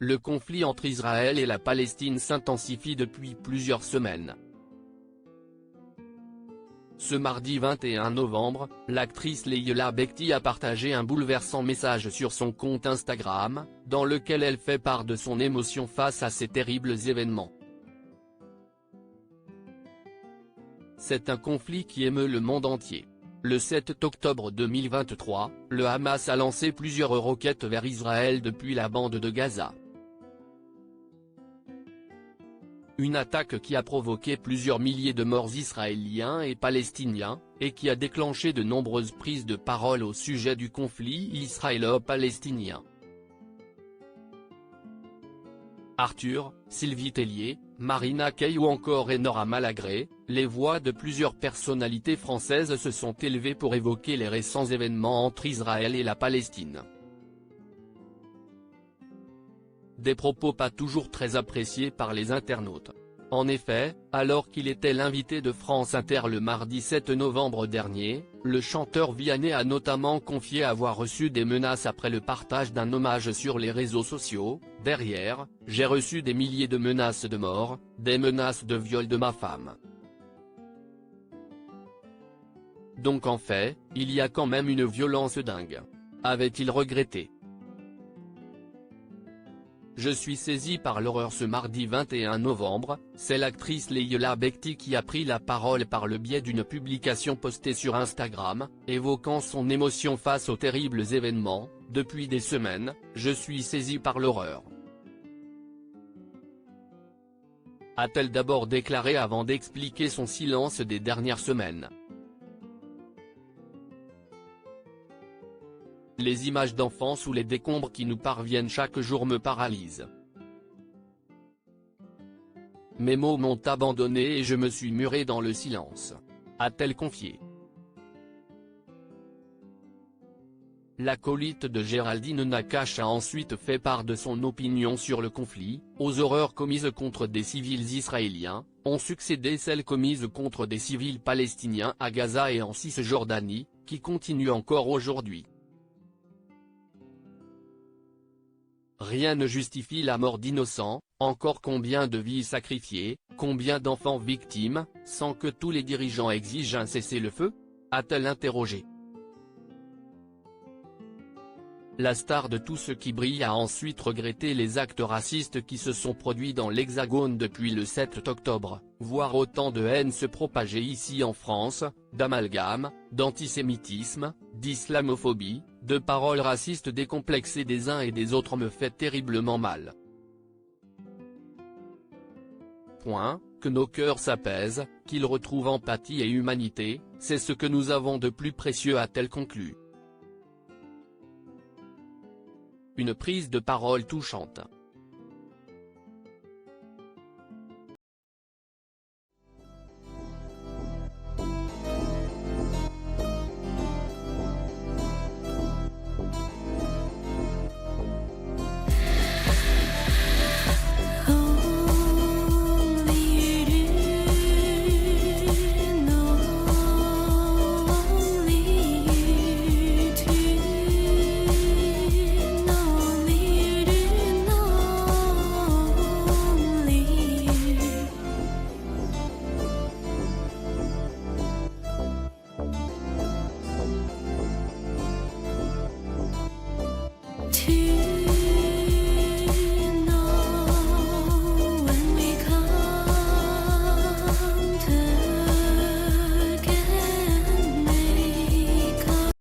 Le conflit entre Israël et la Palestine s'intensifie depuis plusieurs semaines. Ce mardi 21 novembre, l'actrice Leila Bekti a partagé un bouleversant message sur son compte Instagram, dans lequel elle fait part de son émotion face à ces terribles événements. C'est un conflit qui émeut le monde entier. Le 7 octobre 2023, le Hamas a lancé plusieurs roquettes vers Israël depuis la bande de Gaza. Une attaque qui a provoqué plusieurs milliers de morts israéliens et palestiniens, et qui a déclenché de nombreuses prises de parole au sujet du conflit israélo-palestinien. Arthur, Sylvie Tellier, Marina Kaye ou encore Enora Malagré, les voix de plusieurs personnalités françaises se sont élevées pour évoquer les récents événements entre Israël et la Palestine. Des propos pas toujours très appréciés par les internautes. En effet, alors qu'il était l'invité de France Inter le mardi 7 novembre dernier, le chanteur Vianney a notamment confié avoir reçu des menaces après le partage d'un hommage sur les réseaux sociaux. Derrière, j'ai reçu des milliers de menaces de mort, des menaces de viol de ma femme. Donc en fait, il y a quand même une violence dingue. Avait-il regretté? Je suis saisi par l'horreur ce mardi 21 novembre, c'est l'actrice Leila Bekti qui a pris la parole par le biais d'une publication postée sur Instagram, évoquant son émotion face aux terribles événements. Depuis des semaines, je suis saisi par l'horreur, a-t-elle d'abord déclaré avant d'expliquer son silence des dernières semaines. Les images d'enfants sous les décombres qui nous parviennent chaque jour me paralysent. Mes mots m'ont abandonné et je me suis muré dans le silence, a-t-elle confié. L'acolyte de Géraldine Nakache a ensuite fait part de son opinion sur le conflit. Aux horreurs commises contre des civils israéliens, ont succédé celles commises contre des civils palestiniens à Gaza et en Cisjordanie, qui continuent encore aujourd'hui. Rien ne justifie la mort d'innocents, encore combien de vies sacrifiées, combien d'enfants victimes, sans que tous les dirigeants exigent un cessez-le-feu, a-t-elle interrogé. La star de Tout ce qui brille a ensuite regretté les actes racistes qui se sont produits dans l'Hexagone depuis le 7 octobre, voir autant de haine se propager ici en France, d'amalgame, d'antisémitisme, d'islamophobie, de paroles racistes décomplexées des uns et des autres me fait terriblement mal. Que nos cœurs s'apaisent, qu'ils retrouvent empathie et humanité, c'est ce que nous avons de plus précieux, a-t-elle conclu. Une prise de parole touchante. To